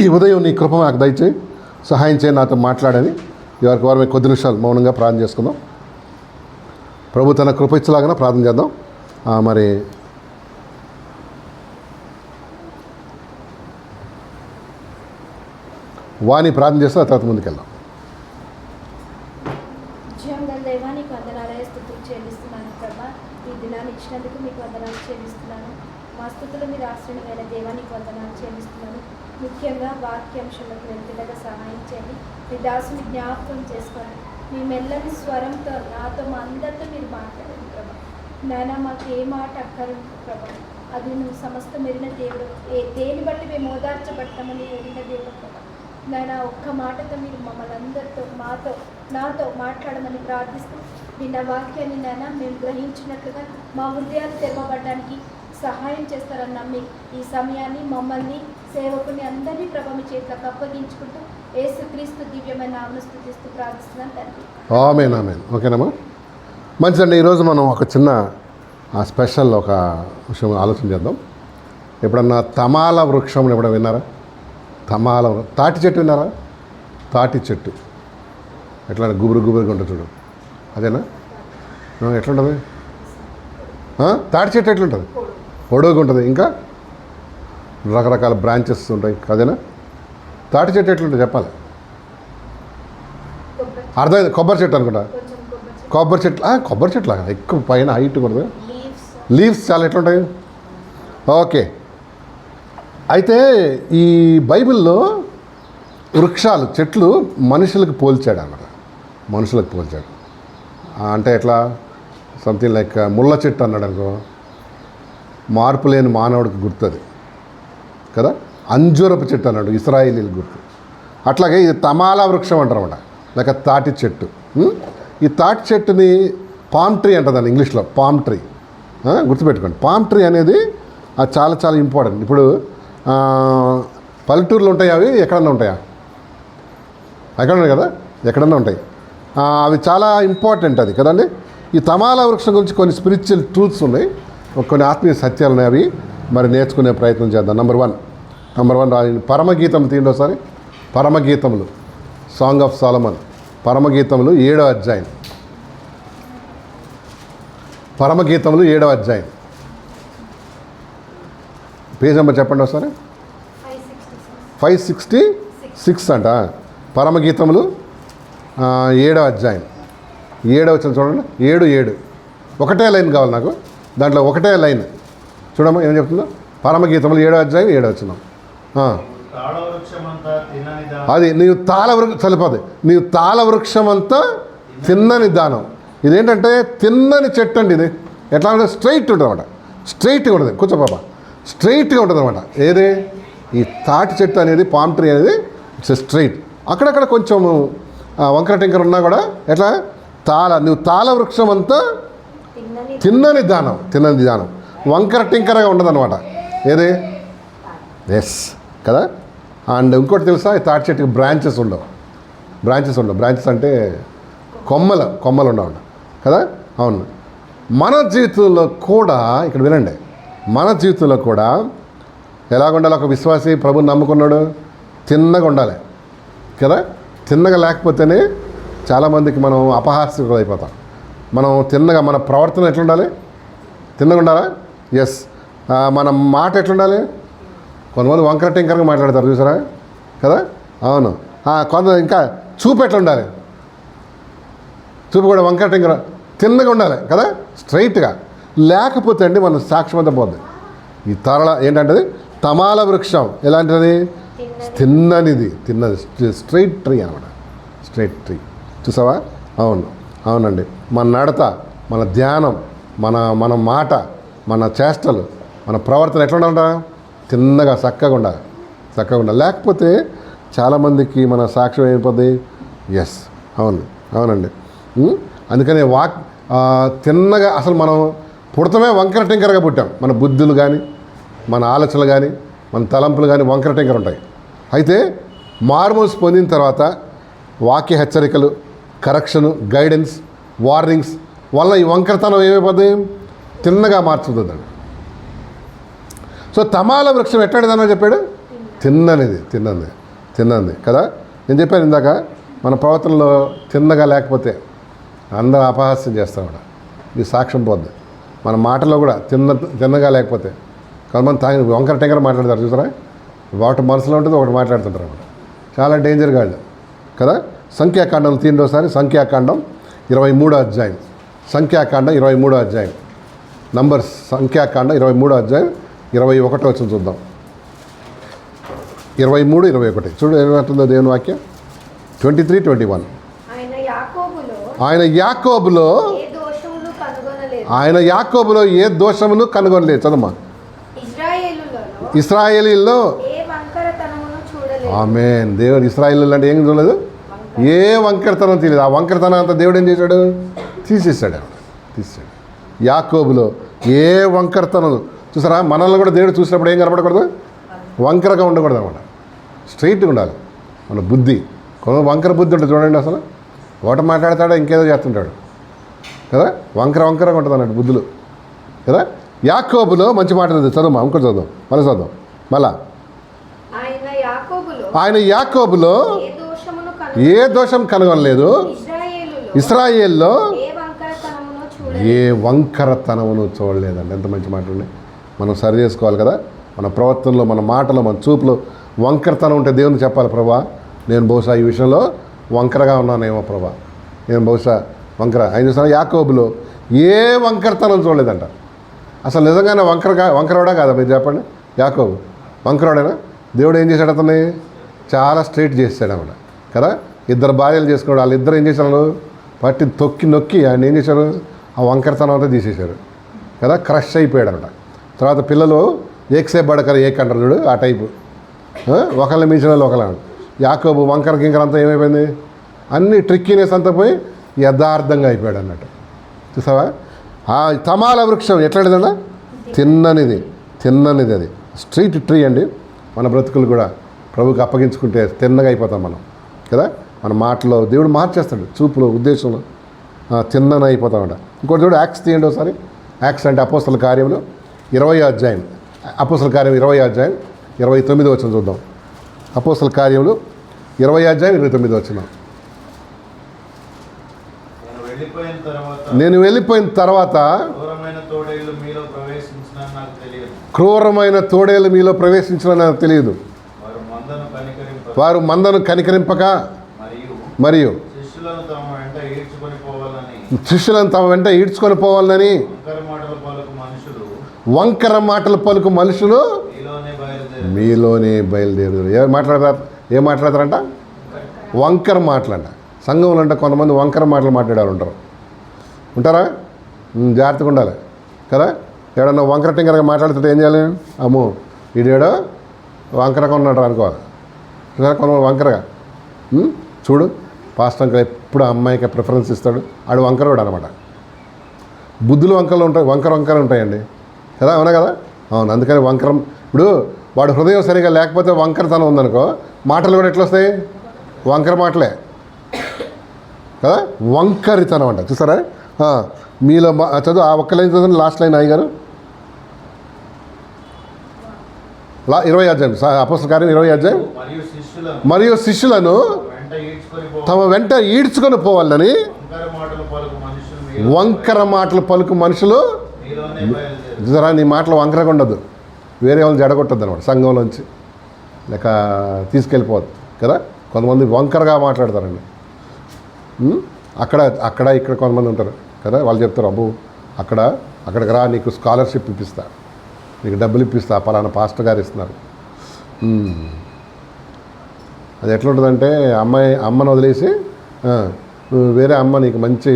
ఈ ఉదయం నీ కృప నాకు దయచేయి, సహాయం చేయి, నాతో మాట్లాడని ఎవరికి వారు కొద్ది నిమిషాలు మౌనంగా ప్రార్థన చేసుకుందాం. ప్రభు తన కృప ఇచ్చలాగా ప్రార్థన చేద్దాం. మరి వాణి ప్రార్థన చేస్తే ఆ తర్వాత ముందుకెళ్దాం. దేవానికి వందనాలయ స్తుతులు చెల్లిస్తున్నాను ప్రభా. ఈ దినాన్ని ఇచ్చినందుకు మీకు వందనాలు చెల్లిస్తున్నాను. మా స్థుతులు మీరు ఆశ్రయమైన దేవానికి వందనాలు చెల్లిస్తున్నాను. ముఖ్యంగా వాక్యాంశంలోకి వెళ్తుండగా సహాయం చేయండి. మీ దాసుని జ్ఞాపకం చేసుకోండి. మీ మెల్లని స్వరంతో నాతో మా అందరితో మీరు మాట్లాడండి ప్రభా. నాయన మాకు ఏ మాట అక్కరు ప్రభా, అది నువ్వు సమస్త మెరిన దేవుడు. దేని బట్టి మేము ఓదార్చబడతామని ఎరిగిన దేవుడు ప్రభా. నాయన ఒక్క మాటతో మీరు మమ్మల్ని అందరితో నాతో మాట్లాడమని ప్రార్థిస్తూ నిన్న వాక్యాన్ని నాయన మేము గ్రహించినట్లుగా మా హృదయాలు తెరవబడడానికి సహాయం చేస్తారని నమ్మి ఈ సమయాన్ని మమ్మల్ని సేవకుని అందరినీ ప్రభావం చేతులకు అప్పగించుకుంటూ యేసుక్రీస్తు దివ్యమైన నామమున స్తుతిస్తూ ప్రార్థిస్తున్నాను తండ్రి. ఆమేన్ ఆమేన్. ఓకేనమ్మా, మంచిదండి. ఈరోజు మనం ఒక చిన్న స్పెషల్ ఒక విషయం ఆలోచన చేద్దాం. ఎప్పుడన్నా తమాల వృక్షం ఎప్పుడన్నా విన్నారా? తాటి చెట్టు విన్నారా? తాటి చెట్టు ఎట్లా గుబురుగా ఉంటుంది చూడు, అదేనా? ఎట్లుంటుంది తాటి చెట్టు? ఎట్లుంటుంది? పొడవుగా ఉంటుంది, ఇంకా రకరకాల బ్రాంచెస్ ఉంటాయి, అదేనా? తాటి చెట్టు ఎట్లుంటుంది చెప్పాలి? అర్థమైంది. కొబ్బరి చెట్టు అనుకుంటా. కొబ్బరి చెట్టు లాగా ఎక్కువ పైన హైట్ కూడా, లీవ్స్ చాలా ఎట్లుంటాయి. ఓకే, అయితే ఈ బైబిల్లో వృక్షాలు చెట్లు మనుషులకు పోల్చాడు అన్నమాట. మనుషులకు పోల్చాడు అంటే ఎట్లా? సంథింగ్ లైక్ ముళ్ళ చెట్టు అన్నాడు అనుకో, మార్పు లేని మానవుడికి గుర్తుంది కదా. అంజూరపు చెట్టు అన్నాడు, ఇశ్రాయేలీలు గుర్తు. అట్లాగే ఇది తమాలా వృక్షం అంటారు అన్నమాట, లేక తాటి చెట్టు. ఈ తాటి చెట్టుని పామ్ ట్రీ అంటుందండి ఇంగ్లీష్లో. పామ్ ట్రీ గుర్తుపెట్టుకోండి. పామ్ ట్రీ అనేది అది చాలా చాలా ఇంపార్టెంట్. ఇప్పుడు పల్లెటూరులో ఉంటాయి, అవి ఎక్కడన్నా ఉంటాయా? ఎక్కడన్నా కదా, ఎక్కడన్నా ఉంటాయి. అవి చాలా ఇంపార్టెంట్ అది కదండి. ఈ తమాలా వృక్షం గురించి కొన్ని స్పిరిచువల్ ట్రూత్స్ ఉన్నాయి, కొన్ని ఆత్మీయ సత్యాలు ఉన్నాయి. అవి మరి నేర్చుకునే ప్రయత్నం చేద్దాం. నెంబర్ వన్ పరమగీతం తీయండి ఒకసారి. పరమగీతములు, సాంగ్ ఆఫ్ సాలమన్, పరమగీతములు 7వ అధ్యాయం. పరమగీతములు 7వ అధ్యాయం. పేజ్ నెంబర్ చెప్పండి ఒకసారి. 566 అంట. పరమగీతములు 7వ అధ్యాయం 7వ వచనం చూడండి. 7 ఒకటే లైన్ కావాలి నాకు, దాంట్లో ఒకటే లైన్ చూడమ్మా ఏం చెప్తుందో. పరమగీతములు 7వ అధ్యాయం 7వ వచనం. అది నీవు చలిపోదు, నీవు తాళ వృక్షం అంతా తిన్నని దానం. ఇదేంటంటే తిన్నని చెట్టు అండి. ఇది ఎట్లా అంటే స్ట్రైట్ ఉంటుంది అన్నమాట. స్ట్రైట్గా ఉంటుంది, కూర్చో పాప, స్ట్రైట్గా ఉంటుంది అన్నమాట. ఏది? ఈ తాటి చెట్టు అనేది, పామ్ ట్రీ అనేది ఇట్స్ స్ట్రైట్. అక్కడక్కడ కొంచెం వంకర టింకర ఉన్నా కూడా ఎట్లా నువ్వు తాళ వృక్షం అంతా తిన్నని దానం. వంకర టింకరగా ఉండదు అనమాట. ఏది? ఎస్ కదా. అండ్ ఇంకోటి తెలుసా, ఈ తాటి చెట్టుకి బ్రాంచెస్ ఉండవు. బ్రాంచెస్ అంటే కొమ్మలు ఉండవు కదా. అవును, మన జీవితంలో కూడా ఇక్కడ వినండి, మన జీవితంలో కూడా ఎలాగ ఉండాలి? ఒక విశ్వాసి ప్రభుని నమ్ముకున్నాడు, తిన్నగా ఉండాలి కదా. తిన్నగా లేకపోతేనే చాలామందికి మనం అపహాస్యకులు అయిపోతాం. మనం తిన్నగా, మన ప్రవర్తన ఎట్లుండాలి? తిన్నగా ఉండాలా? ఎస్. మన మాట ఎట్లుండాలి? కొంతమంది వంకర టింకరగా మాట్లాడతారు చూసారా కదా. అవును. కొంత ఇంకా చూపు ఎట్లుండాలి? చూపు కూడా వంకర టింకర, తిన్నగా ఉండాలి కదా, స్ట్రైట్గా. లేకపోతే అండి మన సాక్ష్యం అంతా పోద్ది. ఈ ఏంటంటే తమాల వృక్షం ఎలాంటిది? తిన్నది స్ట్రైట్ ట్రీ అనమాట. స్ట్రైట్ ట్రీ చూసావా? అవునండి. మన నడత, మన ధ్యానం, మన మాట, మన చేష్టలు, మన ప్రవర్తన ఎట్లా ఉండాలంట? తిన్నగా చక్కగా ఉండాలి. లేకపోతే చాలామందికి మన సాక్ష్యం అయిపోద్ది. ఎస్, అవునండి. అందుకని తిన్నగా, అసలు మనం పుడతమే వంకర టింకరగా పుట్టాం. మన బుద్ధులు కానీ, మన ఆలోచనలు కానీ, మన తలంపులు కానీ వంకర టింకర ఉంటాయి. అయితే మార్మోల్స్ పొందిన తర్వాత వాక్య హెచ్చరికలు, కరెక్షను, గైడెన్స్, వార్నింగ్స్ వల్ల ఈ వంకరతనం ఏమైపోద్ది? తిన్నగా మార్చుతుందండి. సో తమాల వృక్షం ఎట్లాంటిదన్నా చెప్పాడు? తిన్నది కదా. నేను చెప్పాను ఇందాక, మన ప్రవర్తనలో తిన్నగా లేకపోతే అందరూ అపహాస్యం చేస్తామట. ఈ సాక్ష్యం పోద్ది. మన మాటలో కూడా తిన్నగా లేకపోతే కొంతమంది తాగి వంకర టెంకర మాట్లాడతారు చూసారా. ఒకటి మనసులో ఉంటుంది, ఒకటి మాట్లాడుతుంటారు అన్నమాట. చాలా డేంజర్ కాదు కదా. సంఖ్యాకాండం తీండోసారి సంఖ్యాకాండం 23వ అధ్యాయం. సంఖ్యాకాండం 23వ అధ్యాయం. నంబర్స్ సంఖ్యాకాండం 23వ అధ్యాయం 21 వచ్చిన చూద్దాం. 23, 21 చూడు ఏమంటుందో దేవుని వాక్యం. 23, 21. ఆయన యాకోబులో ఏ దోషమును కనుగొనలేదు. చదమ్మా. ఇశ్రాయేలీల్లో ఆమేన్. దేవుడు ఇశ్రాయేలీలు అంటే ఏం చూడలేదు, ఏ వంకరతనం తెలియదు. ఆ వంకరతనం అంతా దేవుడు ఏం చేశాడు, తీసేసాడు. యాకోబులో ఏ వంకరతనం చూసారా. మనల్ని కూడా దేవుడు చూసినప్పుడు ఏం కనపడకూడదు, వంకరగా ఉండకూడదు అనమాట. స్ట్రైట్గా ఉండాలి మన బుద్ధి. కొంత వంకర బుద్ధి ఉంటుంది చూడండి. అసలు ఒకటి మాట్లాడతాడో ఇంకేదో చేస్తుంటాడు కదా. వంకరగా ఉంటుంది అన్నట్టు బుద్ధులు కదా. యాకోబులో మంచి మాట చదువు, ఇంకోటి చదువు, మళ్ళీ చదువు మళ్ళా. ఆయన యాకోబులో ఏ దోషం కనుగొనలేదు, ఇశ్రాయేల్లో ఏ వంకరతనమును చూడలేదండి. ఎంత మంచి మాట ఉంది. మనం సరి చేసుకోవాలి కదా. మన ప్రవర్తనలో, మన మాటలో, మన చూపులో వంకరతనం ఉంటే దేవునికి చెప్పాలి, ప్రభా నేను బహుశా ఈ విషయంలో వంకరగా ఉన్నానేమో ప్రభా, నేను బహుశా ఆయన చూసిన యాకోబులో ఏ వంకరతనం చూడలేదంట. అసలు నిజంగానే వంకరవాడా కాదా మీరు చెప్పండి. యాకోబు వంకరవాడేనా? దేవుడు ఏం చేశాడు, అతన్ని చాలా స్ట్రైట్ చేశాడు అన్నమాట కదా. 2 భార్యలు చేసుకున్నాడు. వాళ్ళిద్దరు ఏం చేశారు, పట్టి నొక్కి ఆయన ఏం చేశారు, ఆ వంకరతనం అంతా తీసేశారు కదా. క్రష్ అయిపోయాడు అనమాట. తర్వాత పిల్లలు ఏక్సేపు బడకర ఏకంటారు చూడు, ఆ టైపు. ఒకళ్ళని మించిన వాళ్ళు ఒకళ్ళని. యాకోబు వంకర గింకరంతా ఏమైపోయింది, అన్ని ట్రిక్కీనెస్ అంతా పోయి యథార్థంగా అయిపోయాడు అన్నట్టు. చూసావా. ఆ తమాల వృక్షం ఎట్లాంటిదన్నా, తిన్ననిది అది స్ట్రీట్ ట్రీ అండి. మన బ్రతుకులు కూడా ప్రభుకి అప్పగించుకుంటే తిన్నగా అయిపోతాం మనం కదా. మన మాటలో దేవుడు మార్చేస్తాడు, చూపులో, ఉద్దేశంలో తిన్నన అయిపోతామంట. ఇంకోటి చూడు, యాక్ట్స్ తీయండి ఒకసారి. యాక్ట్స్ అంటే అపోస్తల కార్యములు 20వ అధ్యాయం. అపోస్తల కార్యం 20వ అధ్యాయం 29 వచనం చూద్దాం. అపోస్తల కార్యములు 20వ అధ్యాయం 29 వచనం. నేను వెళ్ళిపోయిన తర్వాత క్రూరమైన తోడేళ్ళు మీలో ప్రవేశించిన నాకు తెలియదు. వారు మందను కనికరింపక మరియు శిష్యులను తమ వెంట ఈడ్చుకొని పోవాలని వంకర మాటలు పలుకు మనుషులు మీలోనే బయలుదేరు. ఏం మాట్లాడతారంట, వంకర మాటలంట. సంఘంలో అంటే కొంతమంది వంకర మాటలు మాట్లాడారు ఉంటారా. జాగ్రత్తగా ఉండాలి కదా. ఎవడన్నా వంకర టింకరగా మాట్లాడుతుంటే ఏం చేయాలి, అమ్మో వీడేడో వంకరగా ఉన్నాడు అనుకోవాలి. కొంతమంది వంకరగా చూడు. పాస్టర్ అంకల్ ఎప్పుడు అమ్మాయికి ప్రిఫరెన్స్ ఇస్తాడు, ఆడు వంకరవాడు అనమాట. బుద్ధులు వంకరలు ఉంటాయండి కదా. అవునా కదా. అవును. అందుకని వంకరం. ఇప్పుడు వాడు హృదయం సరిగా లేకపోతే వంకరతనం ఉందనుకో, మాటలు కూడా ఎట్లా వస్తాయి, వంకర మాటలే కదా. వంకరితనం అంట. చూసారా. మీలో చదువు ఆ ఒక్క లైన్ చదువు, లాస్ట్ లైన్ అయ్యగారు. 20వ అధ్యాయం అపోస్తల కార్యం 20వ అధ్యాయం. మరియు శిష్యులను తమ వెంట ఈడ్చుకొని పోవాలని వంకర మాటలు పలుకు మనుషులు. చూసారా, నీ మాటలు వంకరగా ఉండదు, వేరే వాళ్ళని జడగొట్టద్దు అనమాట. సంఘంలోంచి లేక తీసుకెళ్ళిపోవద్దు కదా. కొంతమంది వంకరగా మాట్లాడతారండి. అక్కడ ఇక్కడ కొంతమంది ఉంటారు కదా. వాళ్ళు చెప్తారు, అబ్బో అక్కడికి రా, నీకు స్కాలర్షిప్ ఇప్పిస్తా, నీకు డబ్బులు ఇప్పిస్తా, పలానా పాస్టర్ గారు ఇస్తున్నారు. అది ఎట్లుంటుందంటే, అమ్మను వదిలేసి వేరే అమ్మ నీకు మంచి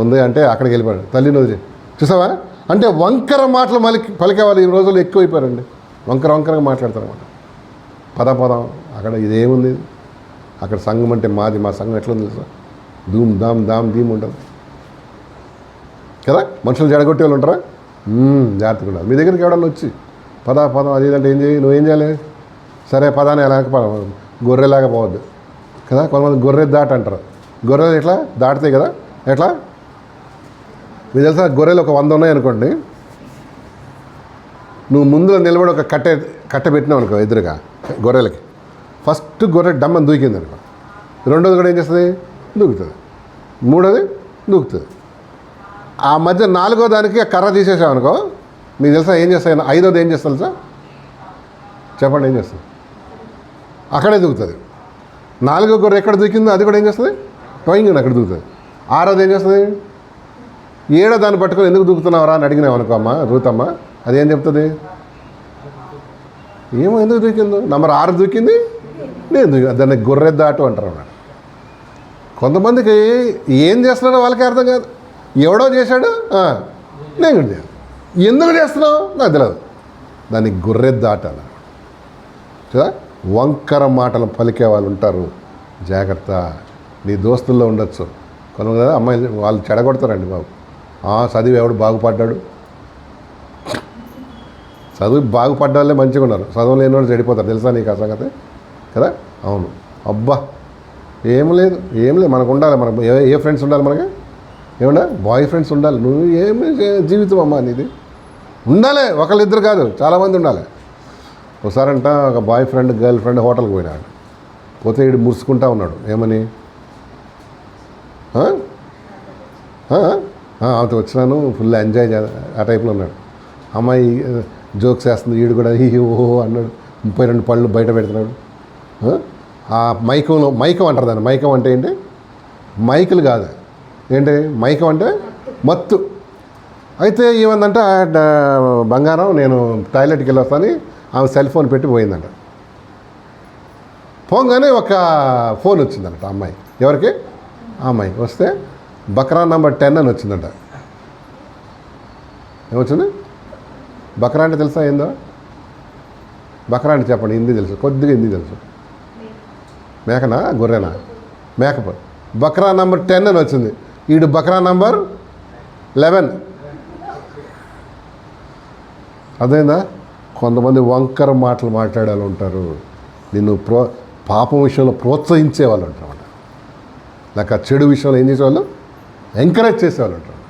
ఉంది అంటే అక్కడికి వెళ్ళిపోయాడు, తల్లిని వదిలి. చూసావా. అంటే వంకర మాటలు పలికే వాళ్ళు ఈ రోజుల్లో ఎక్కువైపోయారండి. వంకరగా మాట్లాడతారు అన్నమాట. పదం అక్కడ ఇదేముంది, అక్కడ సంఘం అంటే మా సంఘం ఎట్లుంది తెలుసా, ధూమ్ దామ్ ధీమ్ ఉంటుంది కదా. మనుషులు జడగొట్టే వాళ్ళు ఉంటారా. జాగ్రత్తగా ఉండాలి. మీ దగ్గరికి ఎవడన్నా వచ్చి పదం అది ఇదంటే ఏం చేయి, నువ్వేం చేయాలి, సరే పదాన్ని ఎలా గొర్రెలాగా పోవద్దు కదా. కొంతమంది గొర్రె అంటారు. గొర్రెలు ఎట్లా దాటుతాయి కదా. ఎట్లా మీకు తెలుసా, గొర్రెలు ఒక 100 ఉన్నాయి అనుకోండి, నువ్వు ముందులో నిలబడి ఒక కట్టె పెట్టినావు అనుకో ఎదురుగా, గొర్రెలకి. ఫస్ట్ గొర్రె డమ్మని దూకింది అనుకో, రెండోది కూడా ఏం చేస్తుంది? దూకుతుంది. మూడోది దూకుతుంది. ఆ మధ్య నాలుగో దానికి ఆ కర్ర తీసేసామనుకో, మీకు తెలుసా ఏం చేస్తాయి? ఐదోది ఏం చేస్తుంది సార్ చెప్పండి, ఏం చేస్తుంది? అక్కడే దూకుతుంది. నాలుగో గొర్రె ఎక్కడ దూకిందో అది కూడా ఏం చేస్తుంది? టోయింగ్ అక్కడ దూకుతుంది. ఆరోది ఏం చేస్తుంది? ఏడో దాన్ని పట్టుకొని ఎందుకు దూకుతున్నావురా అని అడిగినావు అనుకో అమ్మ, రూతమ్మ, అదేం చెప్తుంది? ఏమో ఎందుకు దూకిందో, నంబర్ 6 దూకింది, నేను దూకి, దాన్ని గొర్రె దాటు అంటారు అన్నమాట. కొంతమందికి ఏం చేస్తున్నారో వాళ్ళకే అర్థం కాదు. ఎవడో చేశాడు, నేను కూడా చేయాలి. ఎందుకు చేస్తున్నావు నాకు తెలియదు, దాన్ని గొర్రె దాట అన్నమాట. కదా, వంకర మాటలు పలికే వాళ్ళు ఉంటారు, జాగ్రత్త. నీ దోస్తుల్లో ఉండొచ్చు కొంతమంది కదా, అమ్మాయిలు వాళ్ళు చెడగొడతారండి బాబు. చదివి ఎవడు బాగుపడ్డాడు, చదువు బాగుపడ్డ వాళ్ళే మంచిగా ఉన్నారు, చదువు లేని వాళ్ళు చెడిపోతారు, తెలుసా నీకు ఆ సంగతి? కదా, అవును. అబ్బా ఏం లేదు మనకు ఉండాలి, మనకు ఏ ఫ్రెండ్స్ ఉండాలి మనకి? ఏమన్నా బాయ్ ఫ్రెండ్స్ ఉండాలి. నువ్వు ఏమి జీవితం అమ్మా నీది? ఉండాలి, ఒకళ్ళిద్దరు కాదు, చాలామంది ఉండాలి. ఒకసారంట ఒక బాయ్ ఫ్రెండ్ గర్ల్ ఫ్రెండ్ హోటల్కి పోయినాడు. పోతే వీడు మురుసుకుంటా ఉన్నాడు, ఏమని? ఆమెతో వచ్చినాను, ఫుల్ ఎంజాయ్ ఆ టైప్లో ఉన్నాడు. అమ్మాయి జోక్స్ వేస్తుంది, వీడు కూడా ఓహో అన్నాడు. 32 పళ్ళు బయట పెడుతున్నాడు. ఆ మైకం అంటారు దాన్ని. మైకం అంటే ఏంటి? మైకులు కాదు, ఏంటి మైకం అంటే మత్తు. అయితే ఏమందంట, బంగారం నేను టాయిలెట్కి వెళ్ళొస్తాను, ఆమె సెల్ ఫోన్ పెట్టి పోయిందంట. పోగానే ఒక ఫోన్ వచ్చిందంట అమ్మాయి. ఎవరికి? ఆ అమ్మాయి వస్తే బక్రా నంబర్ 10 అని వచ్చిందంట. ఏమొచ్చింది? బక్రా అంటే తెలుసా ఏందో? బక్రా అంటే చెప్పండి, హిందీ తెలుసు, కొద్దిగా హిందీ తెలుసు. మేకనా గొర్రెనా? మేకపో. బక్రా నంబర్ 10 అని వచ్చింది. ఈడు బక్రా నంబర్ 11. అదేందా? కొంతమంది వంకర మాటలు మాట్లాడాలి ఉంటారు, నిన్ను పాపం విషయంలో ప్రోత్సహించే వాళ్ళు ఉంటారు, లేక చెడు విషయంలో ఏం చేసేవాళ్ళు? ఎంకరేజ్ చేసేవాళ్ళు ఉంటారు.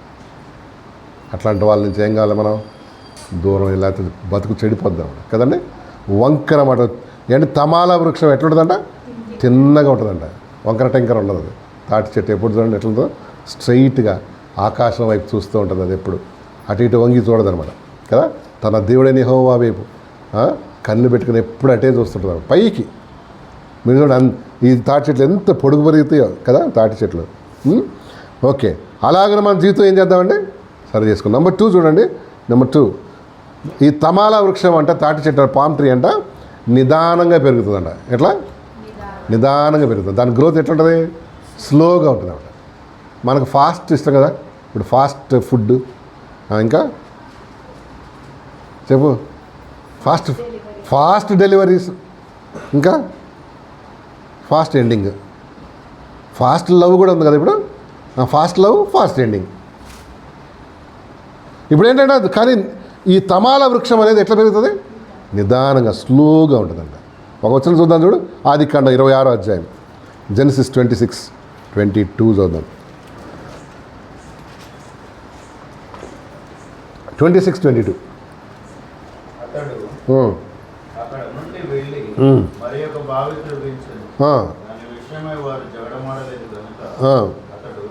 అట్లాంటి వాళ్ళ నుంచి ఏం కావాలి మనం? దూరం, లేకపోతే బతుకు చెడిపోద్దాం కదండి. వంకర మాట ఏంటి? తమాలా వృక్షం ఎట్లుంటుందంట? తిన్నగా ఉంటుందంట, వంకర టెంకర ఉండదు. అది తాటి చెట్టు ఎప్పుడు చూడండి ఎట్లుంటుందో, స్ట్రైట్గా ఆకాశం వైపు చూస్తూ ఉంటుంది. అది ఎప్పుడు అటు ఇటు వంగి చూడదనమాట కదా. తన దేవుడైన యెహోవా వైపు కన్ను పెట్టుకుని ఎప్పుడు అటే చూస్తుంటుంది పైకి. మీరు చూడండి, ఈ తాటి చెట్లు ఎంత పొడుగు పెరుగుతాయో కదా తాటి చెట్లు. ఓకే, అలాగనే మన జీవితం ఏం చేద్దామండి? సరి చేసుకున్నాం. నెంబర్ 2 చూడండి. నెంబర్ 2, ఈ తమాలా వృక్షం అంట, తాటి చెట్టు పామ్ ట్రీ అంట, నిదానంగా పెరుగుతుందంట. ఎట్లా? నిదానంగా పెరుగుతుంది. దాని గ్రోత్ ఎట్లుంటుంది? స్లోగా ఉంటుంది అన్నమాట. మనకు ఫాస్ట్ ఇష్టం కదా, ఇప్పుడు ఫాస్ట్ ఫుడ్, ఇంకా చెప్పు, ఫాస్ట్ డెలివరీస్, ఇంకా ఫాస్ట్ ఎండింగ్. ఫాస్ట్ లవ్ కూడా ఉంది కదా ఇప్పుడు. Fast love, fast ending. ఇప్పుడు ఏంటంటే, కానీ ఈ తమాల వృక్షం అనేది ఎట్లా పెరుగుతుంది? నిదానంగా, స్లోగా ఉంటుందంట. ఒక వచనం చూద్దాం చూడు, ఆదికాండం 26వ అధ్యాయం, జెనసిస్ 26:22 చూద్దాం. 26:22. అక్కడ నుండి వెళ్ళి మరి ఒక బావి త్రవ్వించెను. దాని విషయమై వారు జగడమాడలేదు కనుక అతడు,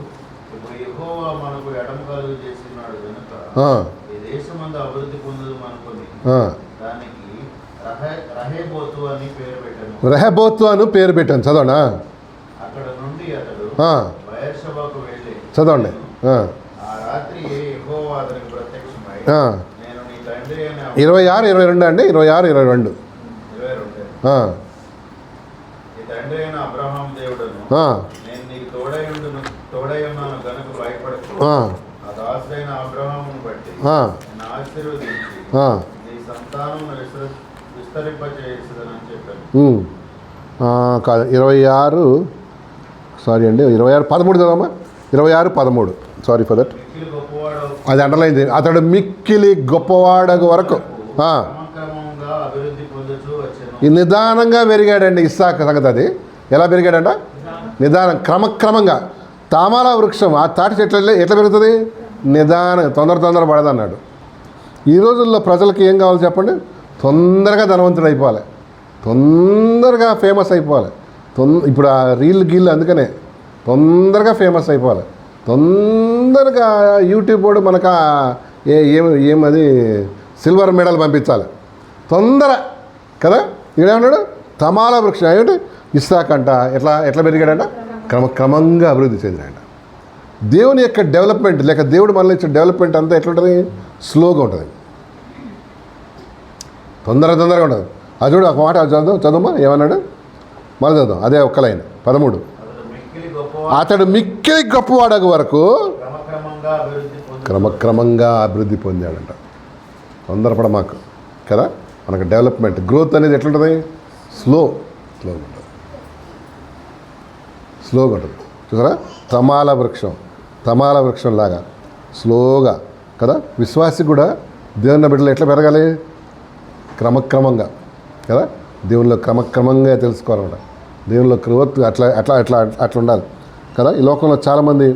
ఇప్పుడు యెహోవా మనకు ఎడమ కలుగు చేసినాడు కనుక ఈ దేశమందు అభివృద్ధి పొందదు అనుకుని దానికి రహేబోతు అని పేరు పెట్టాను. రెహబోతు అని పేరు పెట్టాను. చదవనా? అక్కడ నుండి అతడు బయర్షెబాకు వెళ్ళి చదవండి. ఆ రాత్రి యెహోవా అతనికి ప్రత్యక్షమై, నేను నీ తండ్రి అయిన 26:22 అండి. 26:22. నీ తండ్రి అయిన అబ్రహాం దేవుడను, నేను నీకు తోడై ఉన్నాను గనుక భయపడకు. నా దాసుడైన అబ్రహామును బట్టి నేను ఆశీర్వదించి నీ సంతానం విస్తరింపజేసేదని చెప్పాను. కాదు, 26 సారీ అండి, 26:13 చదవమ్మా. 26:13 సారీ ఫర్ దట్. అది అండర్లైన్ చేయండి. అతడు మిక్కిలి గొప్పవాడగు వరకు ఈ నిదానంగా పెరిగాడండి ఇస్సాకు సంగతి. అది ఎలా పెరిగాడంట? నిదానం, క్రమక్రమంగా. తామాల వృక్షం ఆ తాటి చెట్లు ఎట్లా పెరుగుతుంది? నిదానం, తొందర పడదన్నాడు. ఈ రోజుల్లో ప్రజలకి ఏం కావాలి చెప్పండి? తొందరగా ధనవంతుడు అయిపోవాలి. తొందరగా ఫేమస్ అయిపోవాలి. ఇప్పుడు ఆ రీల్ గీళ్ళు అందుకనే తొందరగా ఫేమస్ అయిపోవాలి. తొందరగా యూట్యూబ్ వాడు మనకు ఏమది సిల్వర్ మెడల్ పంపించాలి తొందర కదా. ఈడేమన్నాడు తమాల వృక్షం ఏమిటి ఇస్సాకంట ఎట్లా పెరిగాడంట, క్రమక్రమంగా అభివృద్ధి చెందినాడు. దేవుని యొక్క డెవలప్మెంట్ లేక దేవుడు మనల్ని ఇచ్చే డెవలప్మెంట్ అంతా ఎట్లుంటుంది, స్లోగా ఉంటుంది, తొందరగా ఉంటుంది. అది చూడు ఒక మాట చదువుమా ఏమన్నాడు, మళ్ళీ చదువు అదే ఒక్క లైన్ 13. అతడు మిక్కిలి గొప్పవాడగు వరకు క్రమక్రమంగా అభివృద్ధి పొందాడంట. తొందరపడ మాకు కదా. మనకు డెవలప్మెంట్ గ్రోత్ అనేది ఎట్లుంటుంది, స్లోగా ఉంటుంది. చూసారా, తమాల వృక్షం లాగా స్లోగా కదా. విశ్వాసి కూడా దేవుని బిడ్డలు ఎట్లా పెరగాలి, క్రమక్రమంగా కదా. దేవునిలో క్రమక్రమంగా తెలుసుకోవాలన్నమాట. దేవునిలో గ్రోత్ అట్లా ఉండాలి కదా. ఈ లోకంలో చాలామంది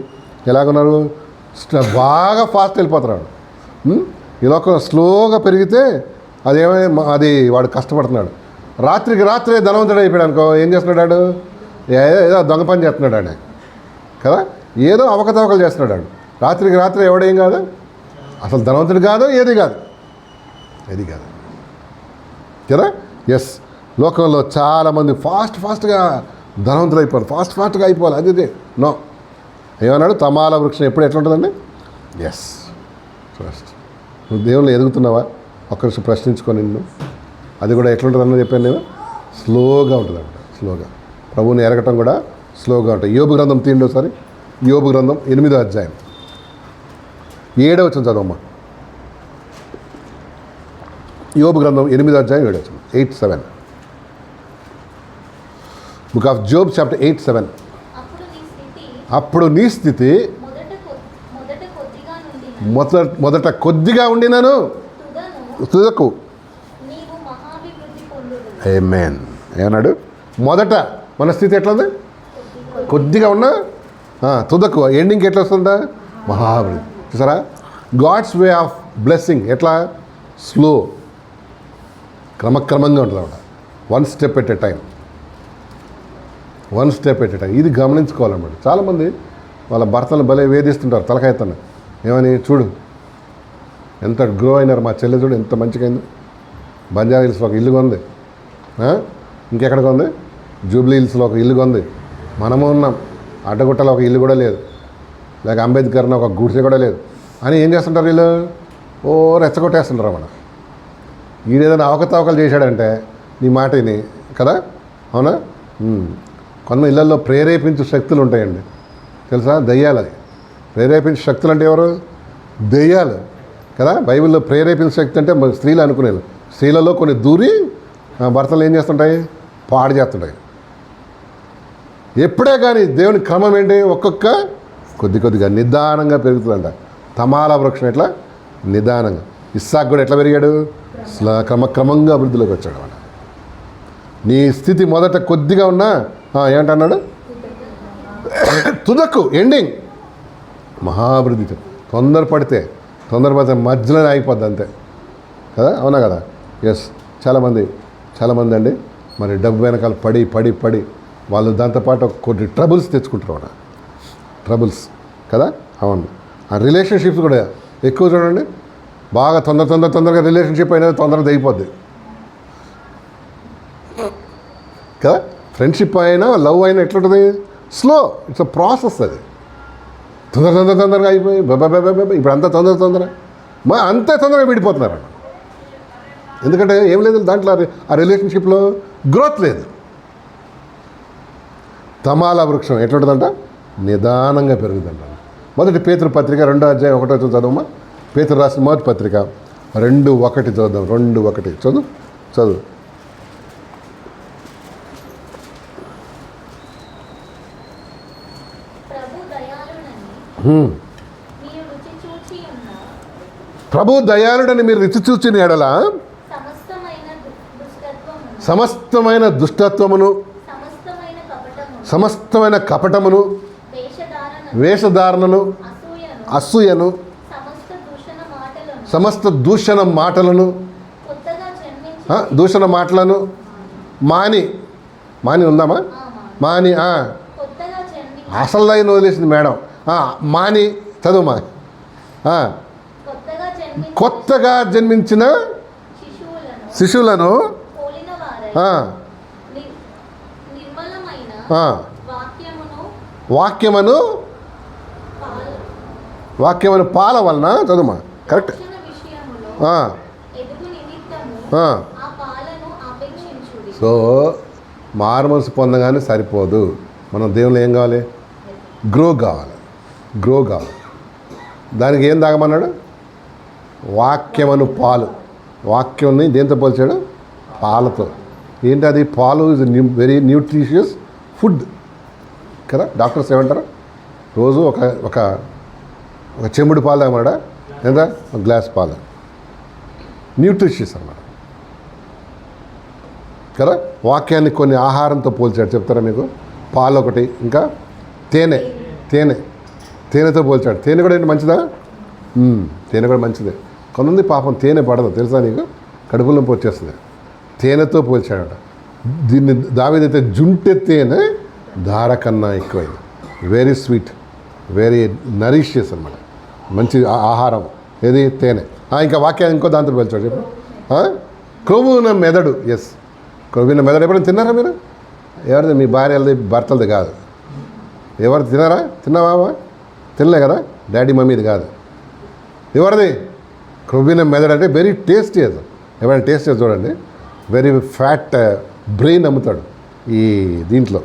ఎలాగున్నారు, బాగా ఫాస్ట్ వెళ్ళిపోతున్నాడు. ఈ లోకంలో స్లోగా పెరిగితే అది వాడు కష్టపడుతున్నాడు. రాత్రికి రాత్రే ధనవంతుడు అయిపోయాడు అనుకో, ఏం చేస్తున్నాడు, ఏదో దొంగ పని చేస్తున్నాడు ఆయన కదా. ఏదో అవకతవకలు చేస్తున్నాడు. రాత్రికి రాత్రి ఎవడేం కాదు, అసలు ధనవంతుడు కాదు, ఏది కాదు కదా. ఎస్, లోకంలో చాలామంది ఫాస్ట్గా ధనవంతులు అయిపోవాలి, ఫాస్ట్గా అయిపోవాలి. అది నో. ఏమన్నాడు, తమాల వృక్షం ఎప్పుడు ఎట్లుంటుందండి. ఎస్, ఫస్ట్ నువ్వు దేవుళ్ళు ఎదుగుతున్నావా ఒక్కరి ప్రశ్నించుకొని నిన్ను, అది కూడా ఎట్లుంటుందన్న చెప్పాను నేను, స్లోగా ఉంటుందంట. స్లోగా ప్రభువుని ఎరగటం కూడా స్లోగా ఉంటుంది. యోబు గ్రంథం తీయండి ఒకసారి. యోబు గ్రంథం 8వ అధ్యాయం 7వ వచనం చదవమ్మా. యోబు గ్రంథం 8వ అధ్యాయం 7వ వచనం, 8:7. Book of Job chapter 8:7. అప్పుడు నీ స్థితి మొదట కొద్దిగా ఉండినను తుదకు. ఆమేన్. ఏమన్నాడు, మొదట మన స్థితి ఎట్లుంది, కొద్దిగా ఉన్నా తుదకు ఎండింగ్కి ఎట్లా వస్తుందా, మహాభివృద్ధి. చూసారా, గాడ్స్ వే ఆఫ్ బ్లెస్సింగ్ ఎట్లా, స్లో, క్రమక్రమంగా ఉంటుంది అన్నమాట. One step at a time. ఇది గమనించుకోవాలన్నమాట. చాలామంది వాళ్ళ భర్తలు భలే వేధిస్తుంటారు తలకాయతను. ఏమని, చూడు ఎంత గ్రో అయినారు మా చెల్లె, చూడు ఎంత మంచిగా అయింది, బంజారా హిల్స్లో ఒక ఇల్లు కొంది, ఇంకెక్కడికి ఉంది, జూబ్లీ హిల్స్లో ఒక ఇల్లు కొంది, మనము ఉన్నాం, అడ్డగుట్టలో ఒక ఇల్లు కూడా లేదు, లేక అంబేద్కర్ని ఒక గుడిసె కూడా లేదు అని ఏం చేస్తుంటారు వీళ్ళు, రెచ్చగొట్టేస్తుంటారు అన్నమాట. ఈడేదైనా అవకతవకలు చేశాడంటే నీ మాట విని కదా. అవునా, కొంత ఇళ్లలో ప్రేరేపించే శక్తులు ఉంటాయండి తెలుసా, దెయ్యాలు. అది ప్రేరేపించే శక్తులు అంటే ఎవరు, దెయ్యాలు కదా. బైబిల్లో ప్రేరేపించే శక్తి అంటే స్త్రీలు అనుకునేది. స్త్రీలలో కొన్ని దూరి భర్తలు ఏం చేస్తుంటాయి, పాడు చేస్తుంటాయి. ఎప్పుడే కానీ దేవుని క్రమం ఏంటి, ఒక్కొక్క కొద్దిగా నిదానంగా పెరుగుతుందంట. తమాల వృక్షం ఎట్లా నిదానంగా. ఇస్సాకు కూడా ఎట్లా పెరిగాడు, క్రమక్రమంగా అభివృద్ధిలోకి వచ్చాడు అన్నమాట. నీ స్థితి మొదట కొద్దిగా ఉన్నా ఏమంటున్నాడు, తుదకు ఎండింగ్ మహాభివృద్ధి. తొందరపడితే మధ్యలోనే అయిపోద్ది అంతే కదా. అవునా కదా. ఎస్, చాలామంది అండి మరి డబ్బు వెనకాల పడి వాళ్ళు దాంతోపాటు కొన్ని ట్రబుల్స్ తెచ్చుకుంటారు. ట్రబుల్స్ కదా. అవును, ఆ రిలేషన్షిప్స్ కూడా ఎక్కువ చూడండి. బాగా తొందరగా రిలేషన్షిప్ అయినా తొందరగా అయిపోద్ది కదా. ఫ్రెండ్షిప్ అయినా లవ్ అయినా ఎట్లుంటుంది, స్లో. It's a process. అది తొందరగా అయిపోయి ఇప్పుడు అంతా తొందర అంతే తొందరగా విడిపోతున్నారు. ఎందుకంటే ఏం లేదు దాంట్లో, ఆ రిలేషన్షిప్లో గ్రోత్ లేదు. తమాల వృక్షం ఎట్లుంటుందంట, నిదానంగా పెరుగుతుందంట. మొదటి పేతురు పత్రిక 2వ అధ్యాయం 1వ వచనం చదవమ్మా. పేతురు రాసిన మొదటి పత్రిక 2:1 చదువుదాం. 2:1 చదువు. ప్రభు దయాళుడని మీరు రుచి చూచిన ఎడల సమస్తమైన దుష్టత్వమును, సమస్తమైన కపటమును, వేషధారణను, అసూయను, సమస్త దూషణ మాటలను మాని మాని ఉందామా మాని కొత్తగా జన్మి అసలు దాన్ని వదిలేసింది మేడం మాని చదువుమా కొత్తగా జన్మి కొత్తగా జన్మించిన శిశువులను శిశువులను పోలిన వారై ఆ, నిర్మలమైన ఆ, వాక్యమును వాక్యమును వాక్యమును పాల వలన చదువుమా కరెక్ట్ రక్షణ విషయములో ఆ, ఎదుగు నిమిత్తము ఆ. ఆ పాలను అపేక్షించుడి. సో మారుమనసు పొందగానే సరిపోదు, మనం దేవుళ్ళు ఏం కావాలి? గ్రో కావాలి, గ్రో కావాలి. దానికి ఏం తాగమన్నాడు? వాక్యమను పాలు. వాక్యాన్ని దేంతో పోల్చాడు? పాలతో. ఏంటి అది? పాలు ఇస్ వెరీ న్యూట్రిషియస్ ఫుడ్ కదా. డాక్టర్స్ ఏమంటారు? రోజు ఒక ఒక ఒక చెంబుడు పాలు తాగమన్నాడా? ఎంత? ఒక గ్లాస్ పాలు. న్యూట్రిషియస్ అన్నమాట కదా. వాక్యాన్ని కొన్ని ఆహారంతో పోల్చాడు, చెప్తారా మీకు? పాలు ఒకటి, ఇంకా తేనె తేనె తేనెతో పోల్చాడు. తేనె కూడా ఏంటి? మంచిదా? తేనె కూడా మంచిదే. కొంతమంది పాపం తేనె పడదు, తెలుసా నీకు? కడుపులో నొప్పి వచ్చేస్తుంది. తేనెతో పోల్చాడట. దీన్ని దావీదైతే జుంటె తేనె ధార కన్నా ఎక్కువైంది. వెరీ స్వీట్, వెరీ నరిషియస్ అన్నమాట, మంచి ఆహారం. ఏది? తేనె. ఇంకా వాక్యాన్ని ఇంకో దాంతో పోల్చాడు, చెప్పు. క్రొవ్వున మెదడు. ఎస్, క్రొవ్వున మెదడు. ఎప్పుడైనా తిన్నారా మీరు? ఎవరిది? మీ భార్యలది, భర్తలది కాదు. ఎవరు తిన్నారా? తిన్నావా? తినలే కదా. డాడీ మమ్మీది కాదు. ఎవరిది? క్రొవ్విన మెదడు. అంటే వెరీ టేస్టీ. అది ఎవరైనా టేస్ట్ చేసి చూడండి. వెరీ ఫ్యాట్ బ్రెయిన్ అమ్ముతాడు ఈ దీంట్లో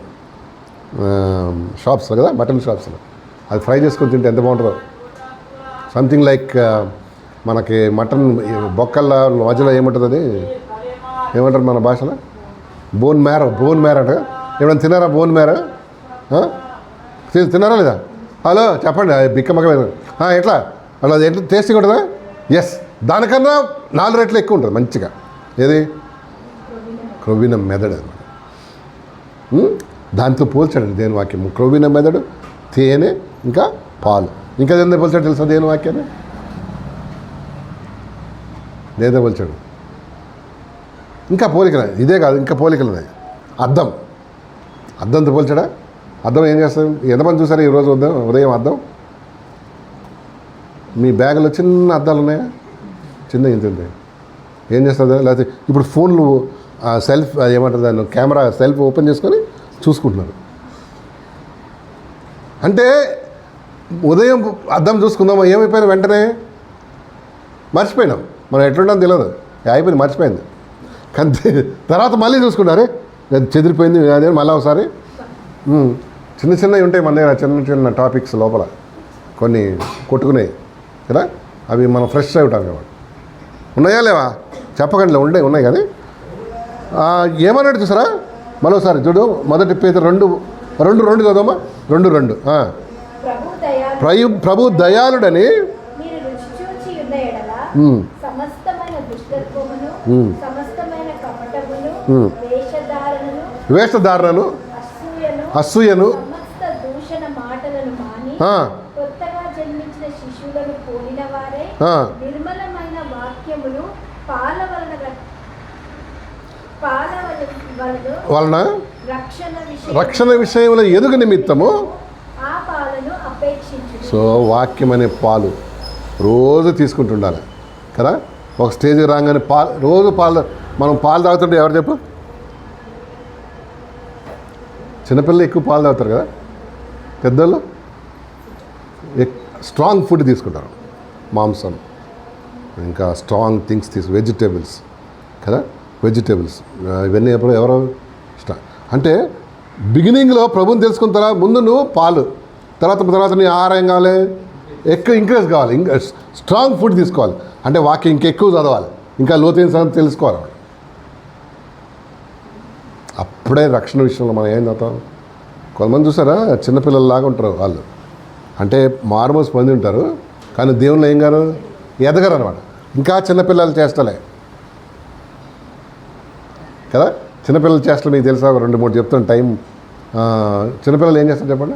షాప్స్లో కదా, మటన్ షాప్స్లో. అది ఫ్రై చేసుకొని తింటే ఎంత బాగుంటుందో. సంథింగ్ లైక్ మనకి మటన్ బొక్కల మధ్యలో ఏముంటుంది, అది ఏమంటారు మన భాషలో? Bone marrow. బోన్ మ్యారో అంటే ఏమైనా తిన్నారా? బోన్ మ్యారో తిన్నారా లేదా? హలో చెప్పండి. బిక్కమక్క ఎట్లా? అలా అది ఎట్లా టేస్టీగా ఉంటుందా? ఎస్, దానికన్నా 4 రెట్లు ఎక్కువ ఉంటుంది మంచిగా. ఏది? క్రొవ్విన మెదడు అన్నమాట. దాంతో పోల్చాడు దేని వాక్యం. క్రొవ్విన మెదడు, తేనె, ఇంకా పాలు. ఇంకా దేంతో పోల్చాడు తెలుసా దేని వాక్యాన్ని? దేంతో పోల్చాడు? ఇంకా పోలికలు. ఇదే కాదు, ఇంకా పోలికలు ఉన్నాయి. అద్దం. అద్దంతో పోల్చాడా? అద్దం ఏం చేస్తాం? ఎంతమంది చూసారు ఈరోజు ఉదయం అద్దం? మీ బ్యాగులో చిన్న అద్దాలు ఉన్నాయా? చిన్న ఇంత ఉంటాయి. ఏం చేస్తుంది? లేకపోతే ఇప్పుడు ఫోన్లు సెల్ఫ్ ఏమంటారు దాన్ని, కెమెరా సెల్ఫ్ ఓపెన్ చేసుకొని చూసుకుంటున్నారు. అంటే ఉదయం అద్దం చూసుకుందామా, ఏమైపోయినా వెంటనే మర్చిపోయినాం. మనం ఎట్లుంటాం తెలియదు, అయిపోయింది, మర్చిపోయింది. కానీ తర్వాత మళ్ళీ చూసుకుంటారే చెదిరిపోయింది అదే మళ్ళీ ఒకసారి. చిన్న చిన్నవి ఉంటాయి మన దగ్గర, చిన్న చిన్న టాపిక్స్ లోపల కొన్ని కొట్టుకున్నాయి కదా, అవి మనం ఫ్రెష్ అవుతాం కాబట్టి. ఉన్నాయా లేవా చెప్పకండి, ఉన్నాయి కానీ ఏమన్నాడు చూసారా? మరోసారి చూడు. మొదటి పేతురు 2:2 చదవమ్మా. 2:2 ప్రభు దయాళుడని మీరు రుచి చూచి ఉన్న ఎడల సమస్తమైన దుష్టత్వమును, సమస్తమైన కపటమును, వేషధారణను, అసూయను, సమస్త దూషణ మాటలను మాని కొత్తగా జన్మించిన శిశువులను పోలిన వారే నిర్మలమైన వాక్యమును పాల వలన రక్షణ విషయంలో ఎదుగు నిమిత్తము ఆ పాలను అపేక్షించు. సో వాక్యం అనే పాలు రోజు తీసుకుంటుండాలి కదా. ఒక స్టేజ్కి రాగానే రోజు మనం పాలు తాగుతుంటే ఎవరు చెప్పు? చిన్నపిల్లలు ఎక్కువ పాలు తాగుతారు కదా, పెద్దలు స్ట్రాంగ్ ఫుడ్ తీసుకుంటారు, మాంసం, ఇంకా స్ట్రాంగ్ థింగ్స్ వెజిటేబుల్స్ కదా. వెజిటేబుల్స్ ఇవన్నీ ఎవరో అంటే బిగినింగ్లో ప్రభుని తెలుసుకున్న తర్వాత ముందు నువ్వు పాలు, తర్వాత నీ ఆహారం కావాలి, ఎక్కువ ఇంక్రీజ్ కావాలి, ఇంకా స్ట్రాంగ్ ఫుడ్ తీసుకోవాలి. అంటే వాక్యం ఇంకెక్కువ చదవాలి, ఇంకా లోతైన సంగతి తెలుసుకోవాలి. అప్పుడే రక్షణ విషయంలో మనం ఏం చదువుతాం. కొంతమంది చూసారా చిన్నపిల్లల్లాగా ఉంటారు వాళ్ళు, అంటే మారుమోసి పొంది ఉంటారు కానీ దేవుళ్ళు ఏం గారు ఎదగరు అనమాట. ఇంకా చిన్నపిల్లలు చేస్తలే కదా. చిన్నపిల్లల చేష్టలు మీకు తెలుసా? 2-3 చెప్తాను టైం. చిన్నపిల్లలు ఏం చేస్తారు చెప్పండి?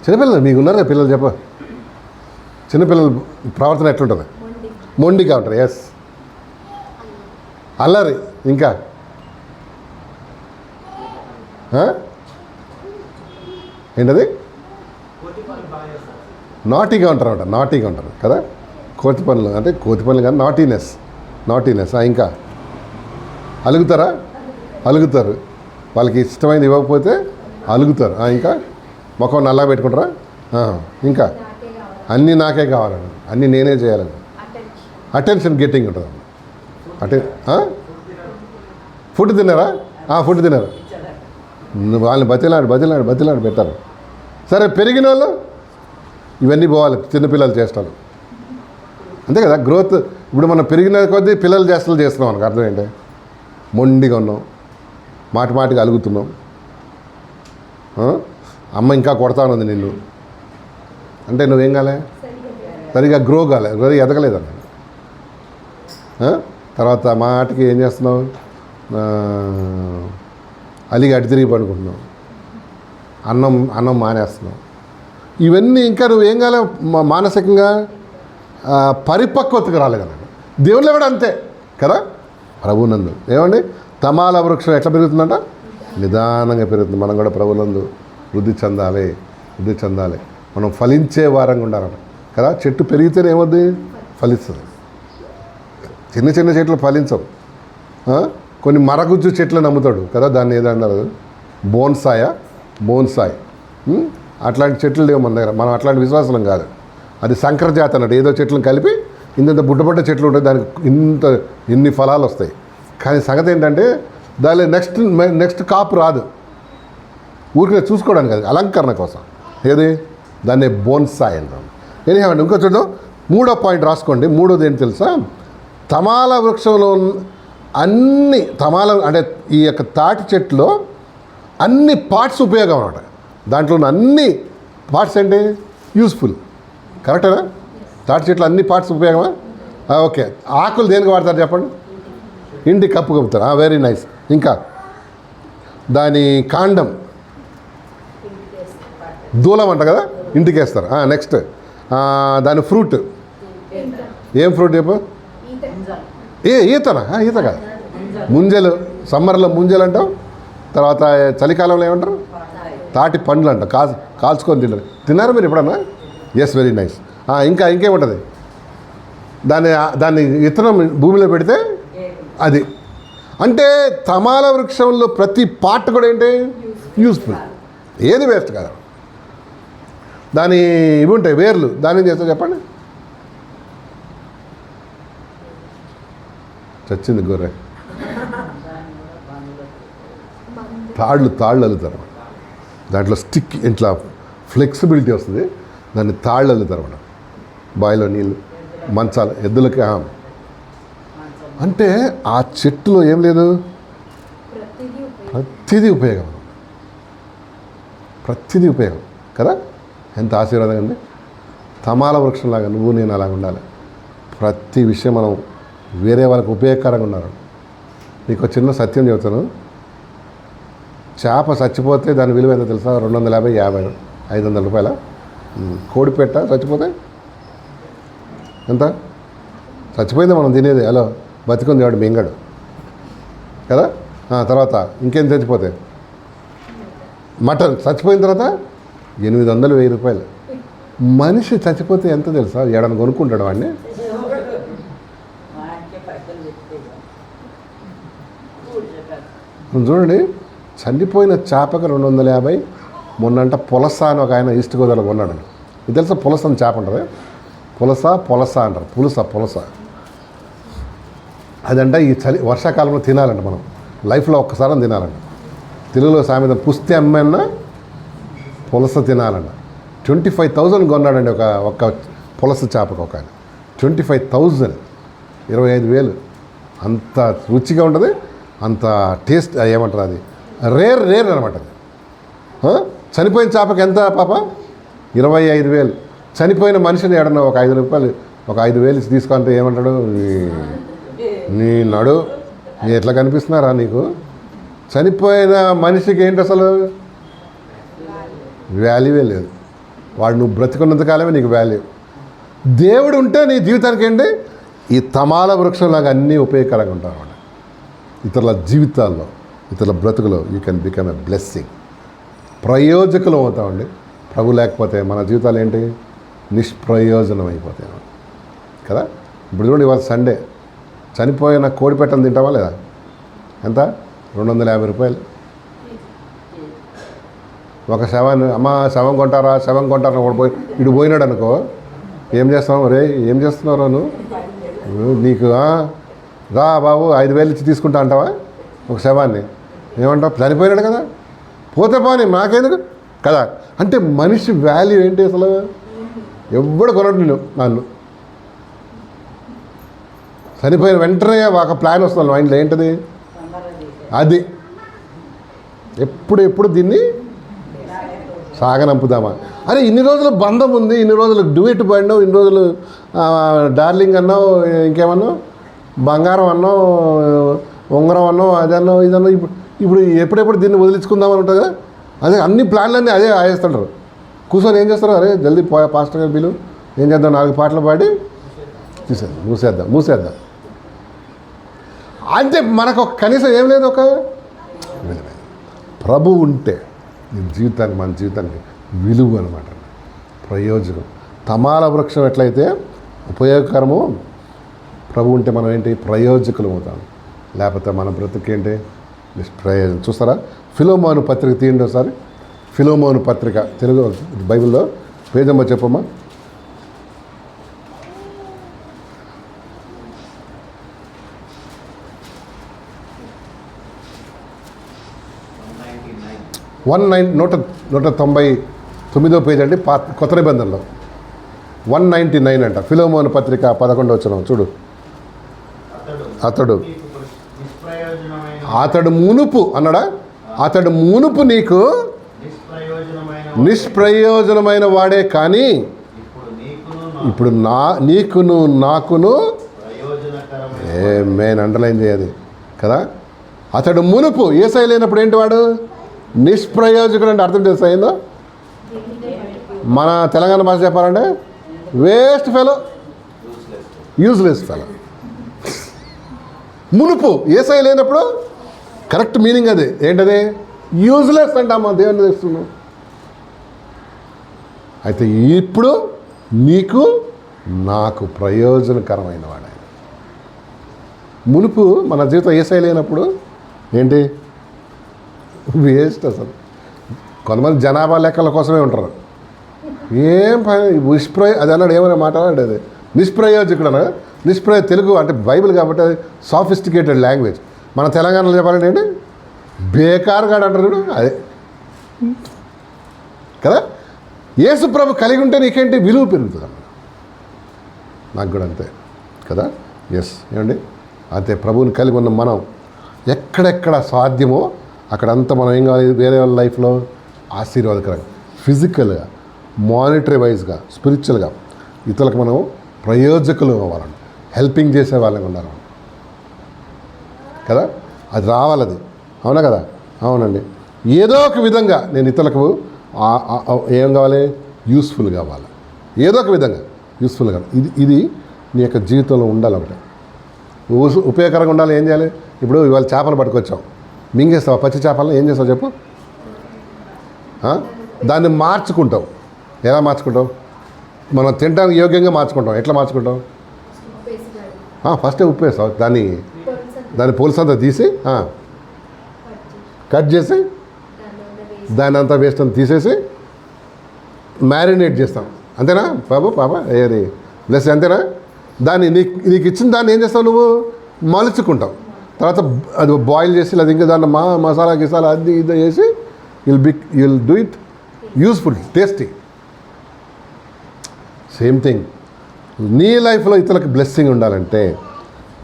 చిన్నపిల్లలు మీకు ఉన్నారా పిల్లలు? చెప్ప చిన్నపిల్లల ప్రవర్తన ఎట్లుంటుంది? మొండిగా ఉంటారు. ఎస్, అల్లరి, ఇంకా ఏంటది, నాటీగా ఉంటారు నాటీగా ఉంటారు కదా. కోతి పనులు అంటే కోతి పనులు కానీ నాటీనెస్. ఇంకా అలుగుతారు, వాళ్ళకి ఇష్టమైనది ఇవ్వకపోతే అలుగుతారు. ఇంకా ముఖం నల్లగా పెట్టుకుంటారా. ఇంకా అన్నీ నాకే కావాలండి, అన్నీ నేనే చేయాలని అటెన్షన్ గెట్టింగ్ ఉంటుంది. ఫుడ్ తిన్నారా? ఫుడ్ తిన్నారు. వాళ్ళని బతిలాడి పెట్టారు. సరే, పెరిగిన వాళ్ళు ఇవన్నీ పోవాలి, చిన్నపిల్లలు చేష్టలు అంతే కదా. గ్రోత్ ఇప్పుడు మనం పెరిగిన కొద్దీ పిల్లలు చేష్టలు చేస్తున్నాం. మనకు అర్థం ఏంటి, మొండిగా ఉన్నాం, మాటిగా అలుగుతున్నాం. అమ్మ ఇంకా కొడతా ఉన్నది నిన్ను అంటే నువ్వేం కాలే, సరిగా గ్రో కాలే, ఎదగలేదన్న. తర్వాత మాటికి ఏం చేస్తున్నావు, అలిగి అటు తిరిగి పడుకుంటున్నావు, అన్నం మానేస్తున్నావు. ఇవన్నీ ఇంకా నువ్వేం కాలే, మానసికంగా పరిపక్వతకు రాలేదన్నాడు. దేవుళ్ళు కూడా అంతే కదా. ప్రభునందు ఏమండి, తమాల వృక్షం ఎట్లా పెరుగుతుందంట, నిదానంగా పెరుగుతుంది. మనం కూడా ప్రభునందు వృద్ధి చెందాలి. మనం ఫలించే వారంగా ఉండాలంట కదా. చెట్టు పెరిగితేనే ఏమవుద్ది, ఫలిస్తుంది. చిన్న చెట్లు ఫలించవు. కొన్ని మరగుజ్జు చెట్లు నమ్ముతాడు కదా, దాన్ని ఏదన్నారు, బోన్సాయ్. అట్లాంటి చెట్లు లేవు మన దగ్గర. మనం అట్లాంటి విశ్వాసం కాదు. అది సంకరజాతి అన్నట్టు, ఏదో చెట్లను కలిపి ఇంత బుడ్డబడ్డ చెట్లు ఉంటాయి, దానికి ఇన్ని ఫలాలు వస్తాయి. కానీ సంగతి ఏంటంటే దాని నెక్స్ట్ కాపు రాదు. ఊరికే చూసుకోవడానికి అది అలంకరణ కోసం. ఏది, దాన్ని బోన్సాయ్ అంటాం. ఏమండి, ఇంకో చూద్దాం. 3వ పాయింట్ రాసుకోండి. 3వది ఏంటి తెలుసా, తమాల వృక్షంలో అంటే ఈ యొక్క తాటి చెట్టులో అన్ని పార్ట్స్ ఉపయోగం అన్నమాట. దాంట్లో ఉన్న అన్ని పార్ట్స్ ఏంటి, యూస్ఫుల్. కరెక్టేనా? తాటి చెట్లు అన్ని పార్ట్స్ ఉపయోగమా? ఓకే. ఆకులు దేనికి వాడతారు చెప్పండి, ఇంటికి కప్పు కప్పుతారు. Very nice. ఇంకా దాని కాండం దూలం అంట కదా, ఇంటికి వేస్తారు. నెక్స్ట్ దాని ఫ్రూట్, ఏం ఫ్రూట్ చెప్పు, ఈత కాదు, ముంజలు. సమ్మర్లో ముంజలు అంటాం, తర్వాత చలికాలంలో ఏమంటారు, తాటి పండ్లు అంటాం. కాల్చుకొని తిన్నారు మీరు ఎప్పుడన్నా? Yes, very nice. ఇంకేముంటుంది, దాన్ని విత్తనం భూమిలో పెడితే అది. అంటే తమాల వృక్షంలో ప్రతి పార్ట్ కూడా ఏంటి, యూస్ఫుల్. ఏది వేస్ట్ కాదు. దాని ఇవి ఉంటాయి, వేర్లు. దాని ఏం చేస్తా చెప్పండి, చచ్చింది గొర్రె. తాళ్ళు అల్లుతారు. దాంట్లో స్టిక్ ఇట్లా ఫ్లెక్సిబిలిటీ వస్తుంది. దాన్ని తాళ్ళు అల్లుతారు అన్నమాట. బావిలో నీళ్ళు, మంచాలు, ఎద్దులకి. అంటే ఆ చెట్టులో ఏం లేదు, ప్రతిదీ ఉపయోగం కదా. ఎంత ఆశీర్వాదం అండి. తమాల వృక్షంలాగా నువ్వు నేను అలాగ ఉండాలి. ప్రతి విషయం మనం వేరే వాళ్ళకి ఉపయోగకరంగా ఉన్నారు. నీకు చిన్న సత్యం చెబుతాను. చేప చచ్చిపోతే దాని విలువ ఎంత తెలుసా, 250, 50, 500 రూపాయల. కోడిపెట్ట చచ్చిపోతే ఎంత, చచ్చిపోయింది మనం తినేది. హలో, బతికుంది వాడు మింగడు కదా. తర్వాత ఇంకేం చచ్చిపోతే, మటన్ చచ్చిపోయిన తర్వాత 800, 1000 రూపాయలు. మనిషి చచ్చిపోతే ఎంత తెలుసా, ఏడని కొనుక్కుంటాడు వాడిని. చూడండి, చనిపోయిన చేపకు 250. మొన్నంట పులస అని ఒక ఆయన ఈస్ట్ గోదావరిలో కొన్నాడు. ఇది తెలుసా, పులస అని చేప ఉంటుంది. పులస అంటారు, పులస. అదంట ఈ వర్షాకాలంలో తినాలంట. మనం లైఫ్లో ఒక్కసారి తినాలంట. తెలుగులో సామెత, పుస్తే అమ్మైనా పులస తినాలంట. 25,000 కొన్నాడండి ఒక పులస చేపకు ఒక ఆయన. 25,000, 25,000. అంత రుచిగా ఉంటుంది, అంత టేస్ట్. ఏమంటారు, అది రేర్ అనమాట. అది చనిపోయిన చేపకి ఎంత పాప, 25,000. చనిపోయిన మనిషిని ఏడన్నా ఒక 5 రూపాయలు, ఒక 5,000 తీసుకుంటే ఏమంటాడు, నీ నడు నీ ఎట్లా కనిపిస్తున్నారా నీకు. చనిపోయిన మనిషికి ఏంటి అసలు వాల్యూవే లేదు. వాడు నువ్వు బ్రతికున్నంతకాలమే నీకు వాల్యూ. దేవుడు ఉంటే నీ జీవితానికి ఏంటి, ఈ తమాల వృక్షంలాగా అన్నీ ఉపయోగకరంగా ఉంటారు అన్నమాట. ఇతరుల జీవితాల్లో, ఇతరుల బ్రతుకులో you can become a blessing. ప్రయోజకులు అవుతామండి. ప్రభు లేకపోతే మన జీవితాలు ఏంటి? నిష్ప్రయోజనం అయిపోతాయి కదా. ఇప్పుడు చూడండి, ఇవాళ సండే, చనిపోయిన కోడి పెట్టని తింటావా లేదా? ఎంత? 250 రూపాయలు. ఒక శవాన్ని, అమ్మ శవం కొంటారా ఒకడు పోయి ఇటు పోయినాడు అనుకో, ఏం చేస్తావు? రే ఏం చేస్తున్నావు నువ్వు? నీకు రా బాబు 5,000 ఇచ్చి తీసుకుంటా అంటావా ఒక శవాన్ని? ఏమంటావు? చనిపోయినాడు కదా, పోతే పోనీ మాకెందుకు కదా. అంటే మనిషి వాల్యూ ఏంటి అసలు? ఎవ్వడు కొనడు నన్ను. చనిపోయిన వెంటనే ఒక ప్లాన్ వస్తుంది మైండ్లో, ఏంటది? అది ఎప్పుడు దీన్ని సాగనంపుదామా? అరే ఇన్ని రోజులు బంధం ఉంది, ఇన్ని రోజులు డ్యూయట్ పాడినావు, ఇన్ని రోజులు డార్లింగ్ అన్నావు, ఇంకేమన్నావు, బంగారం అన్నావు, ఉంగరం అన్నావు, అదన్నావు, ఇదన్నావు. ఇప్పుడు ఎప్పుడెప్పుడు దీన్ని వదిలించుకుందామని ఉంటుంది కదా. అదే అన్ని ప్లాన్లన్నీ అదే ఆయేస్తుంటారు. కూర్చొని ఏం చేస్తారు? అరే జల్దీ పాస్టర్ గారు బిల్లు ఏం చేద్దాం, 4 పాటలు పాడి మూసేద్దాం. అంతే. మనకు ఒక కనీసం ఏం లేదు, ఒక ప్రభు ఉంటే మన జీవితానికి విలువ అనమాట, ప్రయోజనం. తమాల వృక్షం ఎట్లయితే ఉపయోగకరమో, ప్రభు ఉంటే మనం ఏంటి? ప్రయోజకులు అవుతాం. లేకపోతే మన బ్రతుకేంటి? నిష్ప్రయోజనం. చూస్తారా? ఫిలోమోను పత్రిక తీయండి ఒకసారి. ఫిలోమోను పత్రిక తెలుగు బైబిల్లో పేజ్ నెంబర్ చెప్పమ్మా. 199వ పేజ్ అండి, కొత్త నిబంధనలో 199 అంట. ఫిలోమోను పత్రిక 11వ వచనం చూడు. అతడు మునుపు అన్నాడా? అతడు మునుపు నీకు నిష్ప్రయోజనమైన వాడే, కానీ ఇప్పుడు నీకును నాకును మెయిన్ అండర్లైన్ చేయాలి కదా. అతడు మునుపు యేసయ్య లేనప్పుడు ఏంటి? వాడు నిష్ప్రయోజకుడు. అంటే అర్థం తెలుసా ఏందో? మన తెలంగాణ భాష చెప్పాలంటే వేస్ట్ ఫెలో, యూజ్లెస్ ఫెలో. మునుపు యేసయ్య లేనప్పుడు కరెక్ట్ మీనింగ్ అది ఏంటది? యూజ్లెస్ అంటామా దేవుని తెస్తున్నాం. అయితే ఇప్పుడు నీకు నాకు ప్రయోజనకరమైన వాడు ఆయన. మునుపు మన జీవితం యేసయ్య లేనప్పుడు ఏంటి? వేస్ట్ అసలు. కొంతమంది జనాభా లెక్కల కోసమే ఉంటారు. ఏం అది అన్నాడు, ఏమైనా మాట్లాడాడు అది నిష్ప్రయోజకుడు అన్నాడు. తెలుగు అంటే బైబిల్ కాబట్టి అది సాఫిస్టికేటెడ్ లాంగ్వేజ్. మన తెలంగాణలో చెప్పాలంటే ఏంటి? బేకారుగాడు అంటారు చూడు, అదే కదా. యేసు ప్రభు కలిగి ఉంటే నీకేంటి? విలువ పెరుగుతుంది అన్నమాట. నాకు కూడా అంతే కదా. ఎస్ ఏమండి, అంతే. ప్రభువుని కలిగి ఉన్న మనం ఎక్కడెక్కడ సాధ్యమో అక్కడంతా మనం ఏం కావాలి? వేరే వాళ్ళ లైఫ్లో ఆశీర్వాదకరంగా, ఫిజికల్గా, మానిటరీ వైజ్గా, స్పిరిచువల్గా ఇతరులకు మనం ప్రయోజకులు అవ్వాలండి, హెల్పింగ్ చేసే వాళ్ళని ఉండాలి కదా. అది రావాలి, అది అవునా కదా? అవునండి. ఏదో ఒక విధంగా నేను ఇతరులకు ఏం కావాలి? యూస్ఫుల్ కావాలి. ఏదో ఒక విధంగా యూస్ఫుల్ కావాలి. ఇది నీ యొక్క జీవితంలో ఉండాలి. ఒకటి ఉపయోగకరంగా ఉండాలి. ఏం చేయాలి? ఇప్పుడు ఇవాళ చేపలు పట్టుకొచ్చాం, మింగేస్తావు. పచ్చి చేపలను ఏం చేస్తావు చెప్పు? దాన్ని మార్చుకుంటావు. ఎలా మార్చుకుంటావు? మనం తినడానికి యోగ్యంగా మార్చుకుంటాం. ఎట్లా మార్చుకుంటాం? ఫస్టే ఉప్పు వేస్తావు. దాని పులుసంతా తీసి కట్ చేసి దాని అంతా వేస్ట్ అంతా తీసేసి మ్యారినేట్ చేస్తాం. అంతేనా బాబు పాప? ఏది ప్లస్ అంతేనా? దాన్ని నీకు ఇచ్చిన దాన్ని ఏం చేస్తావు? నువ్వు మలుచుకుంటావు. తర్వాత అది బాయిల్ చేసి లేదా ఇంకా దాన్ని మసాలా గిసాలా అది ఇది చేసి you'll do it useful, tasty. Same thing నీ లైఫ్లో ఇతరులకు బ్లెస్సింగ్ ఉండాలంటే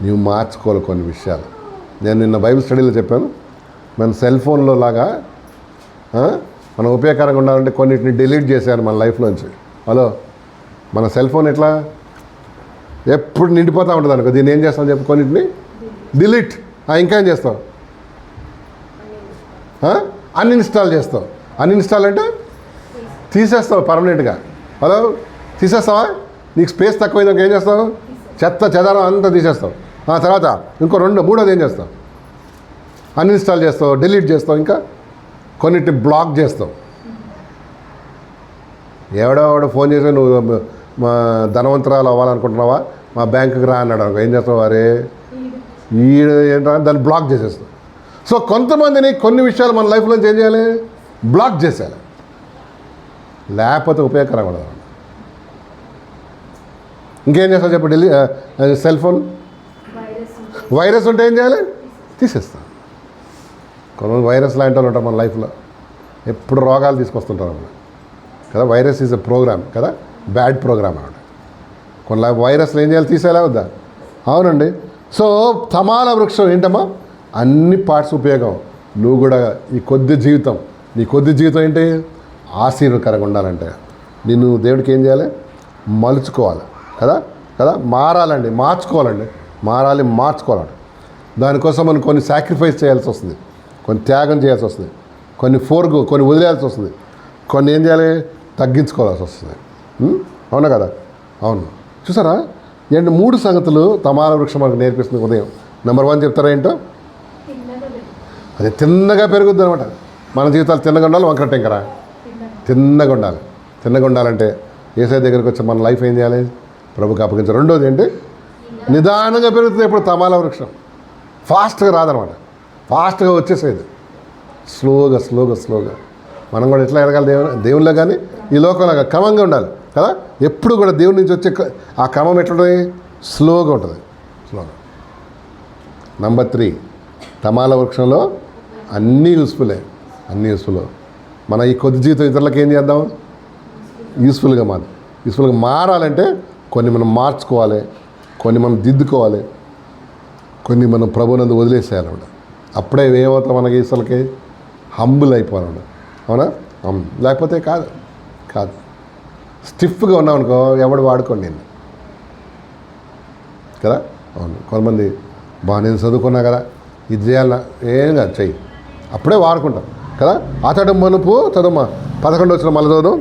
నీవు మార్చుకోవాలి కొన్ని విషయాలు. నేను నిన్న బైబిల్ స్టడీలో చెప్పాను, మన సెల్ ఫోన్లో లాగా మనం ఉపయోగకరంగా ఉండాలంటే కొన్నిటిని డిలీట్ చేశాను మన లైఫ్లోంచి. హలో, మన సెల్ ఫోన్ ఎట్లా ఎప్పుడు నిండిపోతూ ఉంటుంది అనుకో, దీన్ని ఏం చేస్తాం చెప్పు? కొన్నిటిని డిలీట్. ఇంకేం చేస్తావు? అన్ఇన్స్టాల్ చేస్తావు. అన్ఇన్స్టాల్ అంటే తీసేస్తావు పర్మనెంట్గా. హలో, తీసేస్తావా? నీకు స్పేస్ తక్కువైందాక ఏం చేస్తావు? చెత్త చెదారం అంతా తీసేస్తావు. తర్వాత ఇంకో మూడోది ఏం చేస్తావు? అన్ఇన్స్టాల్ చేస్తావు, డిలీట్ చేస్తావు, ఇంకా కొన్నిటిని బ్లాక్ చేస్తావు. ఎవడో ఫోన్ చేసి నువ్వు మా ధనవంతరాలు అవ్వాలనుకుంటున్నావా, మా బ్యాంకుకి రా అన్నాడు అనుకో, ఏం చేస్తావు? అరే ఈడు ఏంటంటే దాన్ని బ్లాక్ చేసేస్తావు. సో కొంతమందిని కొన్ని విషయాలు మన లైఫ్లో ఏం చేయాలి? బ్లాక్ చేసేయాలి, లేకపోతే ఉపయోగకరంగా ఉండదు. ఇంకేం చేస్తావు చెప్పు? సెల్ ఫోన్ వైరస్ ఉంటే ఏం చేయాలి? తీసేస్తాం. కొంతమంది వైరస్ లాంటి వాళ్ళు ఉంటారు మన లైఫ్లో, ఎప్పుడు రోగాలు తీసుకొస్తుంటారు అన్నమాట కదా. వైరస్ ఈజ్ ఎ ప్రోగ్రామ్ కదా, బ్యాడ్ ప్రోగ్రామ్ అన్నమాట. కొన్ని వైరస్లు ఏం చేయాలి? తీసేలా వద్దా? అవునండి. సో తమాల వృక్షం ఏంటమ్మా? అన్ని పార్ట్స్ ఉపయోగం. నువ్వు కూడా ఈ కొద్ది జీవితం, నీ కొద్ది జీవితం ఏంటి? ఆశీర్వకరంగా ఉండాలంటే నిన్ను దేవుడికి ఏం చేయాలి? మలుచుకోవాలి కదా కదా, మారాలండి, మార్చుకోవాలండి, మార్చుకోవాలండి. దానికోసం మనం కొన్ని సాక్రిఫైస్ చేయాల్సి వస్తుంది, కొన్ని త్యాగం చేయాల్సి వస్తుంది, కొన్ని వదిలేయాల్సి వస్తుంది, కొన్ని ఏం చేయాలి? తగ్గించుకోవాల్సి వస్తుంది. అవునా కదా? అవును. చూసారా? ఏంటి 3 సంగతులు తమాల వృక్షం మనకు నేర్పిస్తుంది ఉదయం. నెంబర్ 1 చెప్తారా ఏంటో? అది తిన్నగా పెరుగుద్ది అనమాట. మన జీవితాలు తిన్నగా ఉండాలి, వంకర టెంకరా తిన్నగా ఉండాలి. తిన్నగా ఉండాలంటే ఏసై దగ్గరికి వచ్చి మన లైఫ్ ఏం చేయాలి? ప్రభుకి అప్పగించాలి. రెండోది ఏంటి? నిదానంగా పెరుగుతుంది. ఎప్పుడు తమాల వృక్షం ఫాస్ట్గా రాదనమాట, ఫాస్ట్గా వచ్చేసేది. స్లోగా మనం కూడా ఎట్లా ఎదగాలి? దేవుళ్ళో కానీ ఈ లోకంలో క్రమంగా ఉండాలి కదా. ఎప్పుడు కూడా దేవుడి నుంచి వచ్చే ఆ క్రమం ఎట్లుంటుంది? స్లోగా ఉంటుంది. నెంబర్ 3, తమాల వృక్షంలో అన్నీ యూస్ఫుల్. మన ఈ కొద్ది జీవితం ఇతరులకు ఏం చేద్దాం? యూస్ఫుల్గా మారాలంటే కొన్ని మనం మార్చుకోవాలి, కొన్ని మనం దిద్దుకోవాలి, కొన్ని మనం ప్రభునందు వదిలేసేయాలన్నమాట. అప్పుడే ఏమవుతాం? మనకి అసలుకి హంబుల్ అయిపోవాలన్నమాట. అవునా? లేకపోతే కాదు. స్టిఫ్గా ఉన్నాం అనుకో, ఎవడు వాడుకోండి నేను కదా. అవును. కొంతమంది నేను చదువుకున్నా కదా, ఇది చేయాలన్నా, ఏం కాదు, చెయ్యి, అప్పుడే వాడుకుంటాం కదా. అతడు మనుపు చదువు 11 వచ్చిన మళ్ళీ చదువు.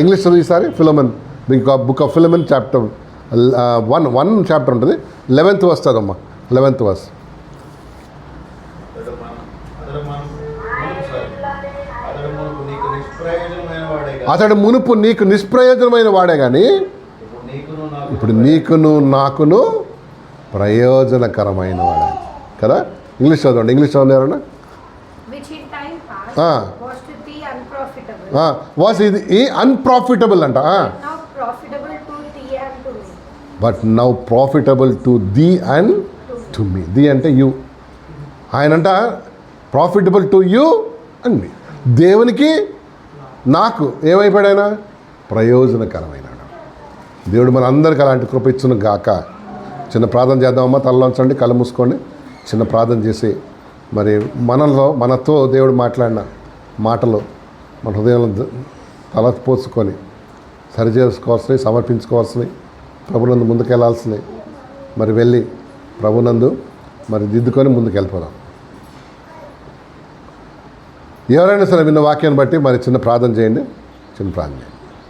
ఇంగ్లీష్ చదువు ఈసారి. ఫిలోమెన్, మీకు బుక్ ఆఫ్ ఫిలోమెన్ చాప్టర్ 1 చాప్టర్ ఉంటుంది. 11th verse చదవమ్మా. 11th verse. అతడు మునుపు నీకు నిష్ప్రయోజనమైన వాడే కానీ ఇప్పుడు నీకును నాకును ప్రయోజనకరమైన వాడే కదా. ఇంగ్లీష్ చదవండి. ఇంగ్లీష్ చదవండి ఎవరన్నా. వాస్ ఇది అన్ప్రాఫిటబుల్ అంట. But now profitable to the and to me. The అంటే యూ. ఆయనంట profitable to you and me. దేవునికి నాకు ఏమైపోయాడు? ఆయన ప్రయోజనకరమైన. దేవుడు మన అందరికీ అలాంటి కృప ఇచ్చును గాక. చిన్న ప్రార్థన చేద్దామమ్మా. తలలోంచండి, కళ్ళు మూసుకోండి. చిన్న ప్రార్థన చేసి మరి మనతో దేవుడు మాట్లాడిన మాటలు మన హృదయంలో తల పోసుకొని సరిచేసుకోవాల్సినవి, సమర్పించుకోవాల్సినవి, ప్రభునందు ముందుకెళ్లాల్సినవి మరి వెళ్ళి ప్రభునందు మరి దిద్దుకొని ముందుకు వెళ్ళిపోదాం. ఎవరైనా సరే విన్న వాక్యాన్ని బట్టి మరి చిన్న ప్రార్థన చేయండి.